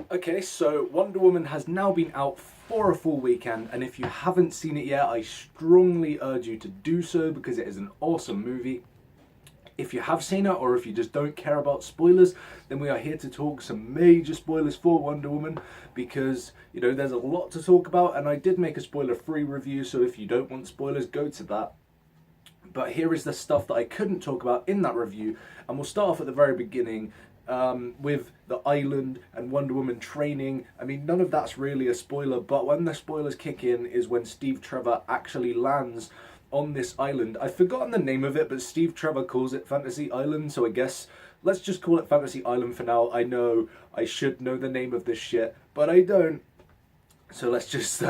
Okay, so Wonder Woman has now been out for a full weekend, and if you haven't seen it yet, I strongly urge you to do so because it is an awesome movie. If you have seen it, or if you just don't care about spoilers, then we are here to talk some major spoilers for Wonder Woman because, there's a lot to talk about, and I did make a spoiler-free review, so if you don't want spoilers, go to that. But here is the stuff that I couldn't talk about in that review, and we'll start off at the very beginning with the island and Wonder Woman training. I mean, none of that's really a spoiler, but when the spoilers kick in is when Steve Trevor actually lands on this island. I've forgotten the name of it, but Steve Trevor calls it Fantasy Island, so I guess let's just call it Fantasy Island for now. I know I should know the name of this shit, but I don't. So let's just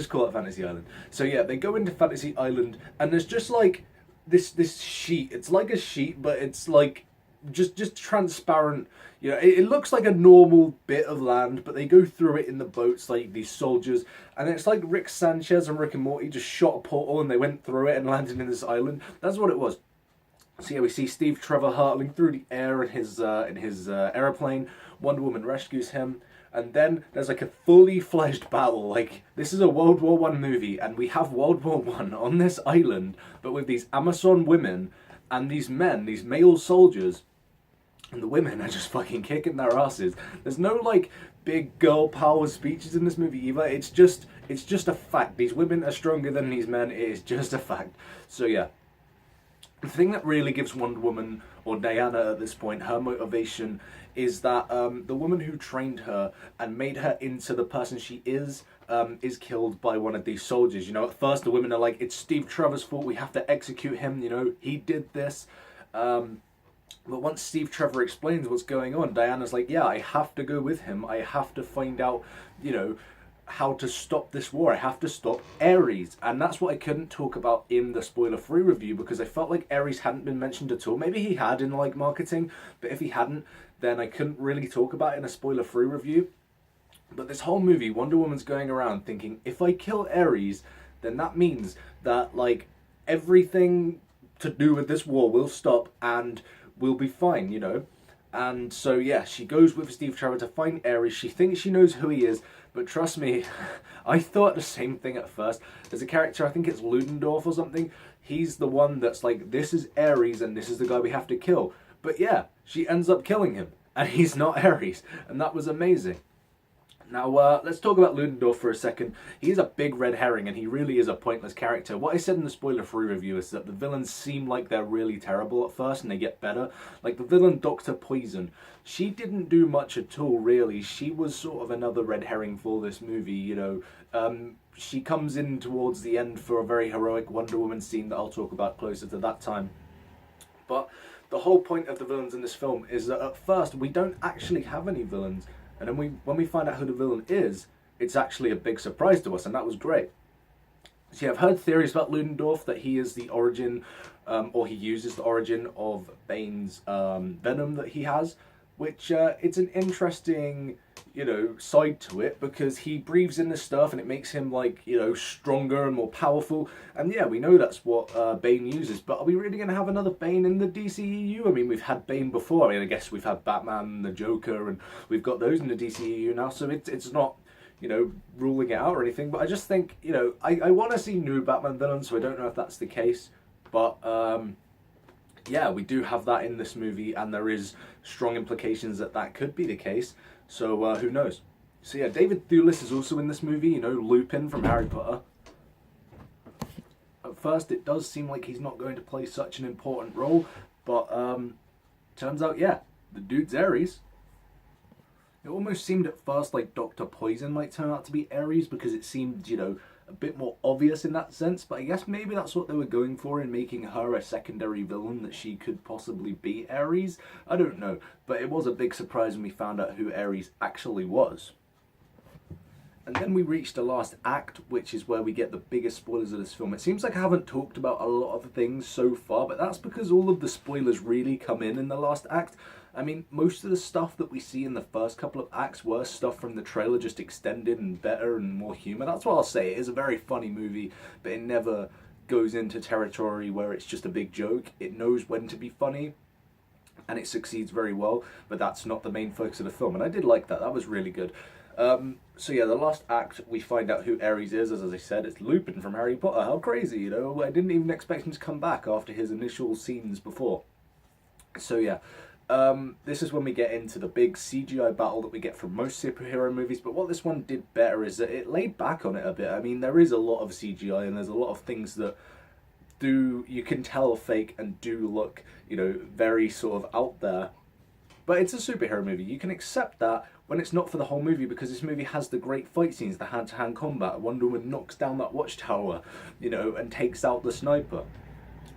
call it Fantasy Island. So yeah, they go into Fantasy Island, and there's just like this sheet. It's like a sheet, but it's like just transparent. It looks like a normal bit of land, but they go through it in the boats like these soldiers, and it's like Rick Sanchez and Rick and Morty just shot a portal and they went through it and landed in this island. That's what it was. So yeah, we see Steve Trevor hurtling through the air in his airplane. Wonder Woman rescues him. And then there's like a fully fledged battle. Like, this is a World War One movie, and we have World War One on this island, but with these Amazon women and these men, these male soldiers, and the women are just fucking kicking their asses. There's no like big girl power speeches in this movie either. It's just a fact. These women are stronger than these men. It is just a fact. So yeah. The thing that really gives Wonder Woman, or Diana at this point, her motivation is that the woman who trained her and made her into the person she is killed by one of these soldiers. At first the women are like, it's Steve Trevor's fault, we have to execute him, he did this. But once Steve Trevor explains what's going on, Diana's like, yeah, I have to go with him, I have to find out, how to stop this war. I have to stop Ares. And that's what I couldn't talk about in the spoiler-free review because I felt like Ares hadn't been mentioned at all. Maybe he had in like marketing, but if he hadn't, then I couldn't really talk about it in a spoiler-free review. But this whole movie, Wonder Woman's going around thinking, if I kill Ares, then that means that like everything to do with this war will stop and we'll be fine. And so yeah, she goes with Steve Trevor to find Ares. She thinks she knows who he is, but trust me, I thought the same thing at first. There's a character, I think it's Ludendorff or something. He's the one that's like, this is Ares and this is the guy we have to kill. But yeah, she ends up killing him, and he's not Ares, and that was amazing. Now, let's talk about Ludendorff for a second. He's a big red herring, and he really is a pointless character. What I said in the spoiler-free review is that the villains seem like they're really terrible at first, and they get better. Like the villain, Dr. Poison. She didn't do much at all, really. She was sort of another red herring for this movie, She comes in towards the end for a very heroic Wonder Woman scene that I'll talk about closer to that time. But the whole point of the villains in this film is that at first we don't actually have any villains. And then when we find out who the villain is, it's actually a big surprise to us, and that was great. See, I've heard theories about Ludendorff that he is the origin, or he uses the origin of Bane's venom that he has, which it's an interesting, side to it because he breathes in this stuff and it makes him like, stronger and more powerful. And yeah, we know that's what Bane uses, but are we really going to have another Bane in the DCEU? I mean, we've had Bane before. I mean, I guess we've had Batman and the Joker, and we've got those in the DCEU now, so it's not, ruling it out or anything. But I just think, I want to see new Batman villains, so I don't know if that's the case. But yeah, we do have that in this movie, and there is strong implications that that could be the case. So who knows? So yeah, David Thewlis is also in this movie. Lupin from Harry Potter. At first, it does seem like he's not going to play such an important role, but turns out, yeah, the dude's Ares. It almost seemed at first like Dr. Poison might turn out to be Ares because it seemed, a bit more obvious in that sense, but I guess maybe that's what they were going for in making her a secondary villain, that she could possibly be Ares. I don't know, but it was a big surprise when we found out who Ares actually was. And then we reached the last act, which is where we get the biggest spoilers of this film. It seems like I haven't talked about a lot of things so far, but that's because all of the spoilers really come in the last act. I mean, most of the stuff that we see in the first couple of acts were stuff from the trailer, just extended and better and more humor. That's what I'll say. It is a very funny movie, but it never goes into territory where it's just a big joke. It knows when to be funny, and it succeeds very well, but that's not the main focus of the film, and I did like that. That was really good. So yeah, the last act, we find out who Ares is. As I said, it's Lupin from Harry Potter. How crazy, you know? I didn't even expect him to come back after his initial scenes before. So yeah, this is when we get into the big CGI battle that we get from most superhero movies, but what this one did better is that it laid back on it a bit. I mean, there is a lot of CGI, and there's a lot of things that you can tell are fake and do look, you know, very sort of out there. But it's a superhero movie. You can accept that when it's not for the whole movie, because this movie has the great fight scenes, the hand-to-hand combat. Wonder Woman knocks down that watchtower, you know, and takes out the sniper.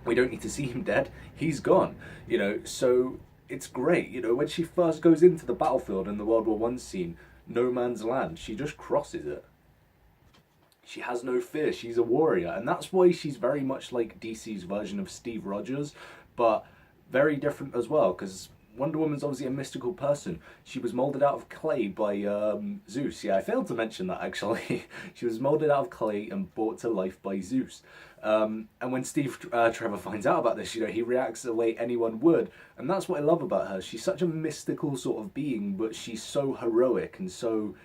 We don't need to see him dead. He's gone, you know, so it's great. You know, when she first goes into the battlefield in the World War One scene, no man's land, she just crosses it. She has no fear. She's a warrior, and that's why she's very much like DC's version of Steve Rogers, but very different as well, because Wonder Woman's obviously a mystical person. She was molded out of clay by Zeus. Yeah, I failed to mention that actually. She was molded out of clay and brought to life by Zeus. And when Steve Trevor finds out about this, you know, he reacts the way anyone would. And that's what I love about her. She's such a mystical sort of being, but she's so heroic and so,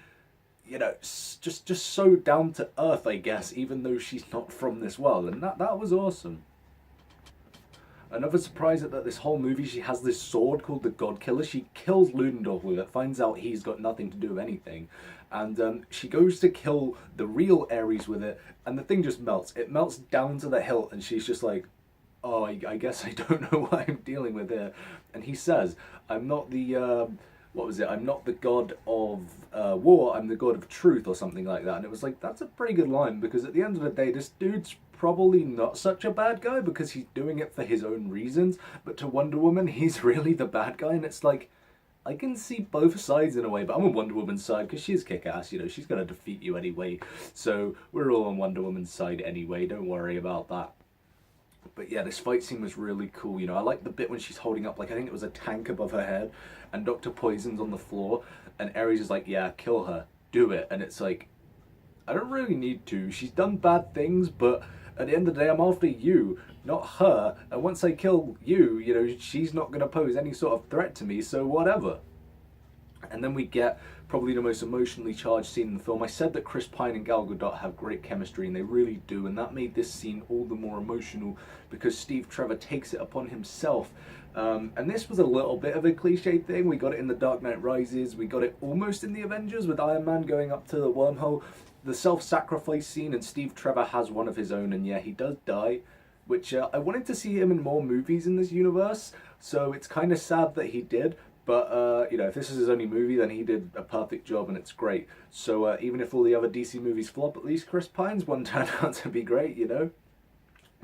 you know, just so down to earth, I guess, even though she's not from this world. And that was awesome. Another surprise that this whole movie, she has this sword called the God Killer. She kills Ludendorff with it, finds out he's got nothing to do with anything. And she goes to kill the real Ares with it, and the thing just melts. It melts down to the hilt, and she's just like, oh, I guess I don't know what I'm dealing with here. And he says, I'm not the, what was it? I'm not the god of war, I'm the god of truth, or something like that. And it was like, that's a pretty good line, because at the end of the day, this dude's probably not such a bad guy because he's doing it for his own reasons, but to Wonder Woman, he's really the bad guy, and it's like, I can see both sides in a way, but I'm on Wonder Woman's side because she's kick-ass, you know, she's going to defeat you anyway, so we're all on Wonder Woman's side anyway, don't worry about that. But yeah, this fight scene was really cool, you know, I like the bit when she's holding up, like, I think it was a tank above her head, and Dr. Poison's on the floor, and Ares is like, yeah, kill her, do it, and it's like, I don't really need to, she's done bad things, but at the end of the day, I'm after you, not her. And once I kill you, you know, she's not going to pose any sort of threat to me, so whatever. And then we get probably the most emotionally charged scene in the film. I said that Chris Pine and Gal Gadot have great chemistry, and they really do. And that made this scene all the more emotional because Steve Trevor takes it upon himself. And this was a little bit of a cliche thing. We got it in The Dark Knight Rises. We got it almost in The Avengers with Iron Man going up to the wormhole. The self-sacrifice scene, and Steve Trevor has one of his own, and yeah, he does die, which I wanted to see him in more movies in this universe, so it's kind of sad that he did, but you know, if this is his only movie, then he did a perfect job, and it's great. So even if all the other DC movies flop, at least Chris Pine's one turned out to be great, you know?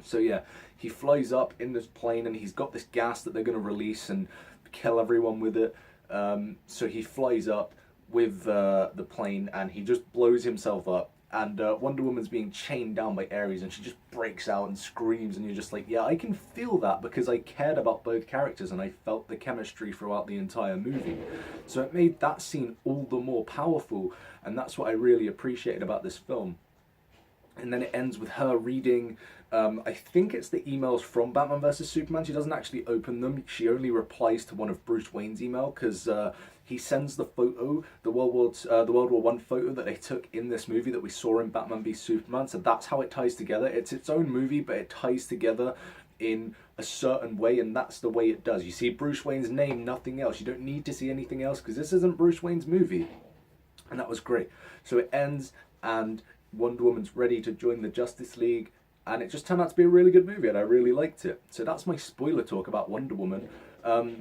So yeah, he flies up in this plane, and he's got this gas that they're going to release and kill everyone with it, so he flies up with the plane, and he just blows himself up, and Wonder Woman's being chained down by Ares, and she just breaks out and screams, and you're just like, yeah, I can feel that because I cared about both characters and I felt the chemistry throughout the entire movie. So it made that scene all the more powerful, and that's what I really appreciated about this film. And then it ends with her reading, I think it's the emails from Batman vs Superman. She doesn't actually open them, she only replies to one of Bruce Wayne's email, because he sends the photo, the World War One photo that they took in this movie that we saw in Batman v Superman, so that's how it ties together. It's its own movie, but it ties together in a certain way, and that's the way it does. You see Bruce Wayne's name, nothing else. You don't need to see anything else, because this isn't Bruce Wayne's movie. And that was great. So it ends, and Wonder Woman's ready to join the Justice League, and it just turned out to be a really good movie, and I really liked it. So that's my spoiler talk about Wonder Woman.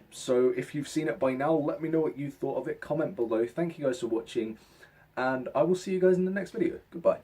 So if you've seen it by now, let me know what you thought of it. Comment below. Thank you guys for watching, and I will see you guys in the next video. Goodbye.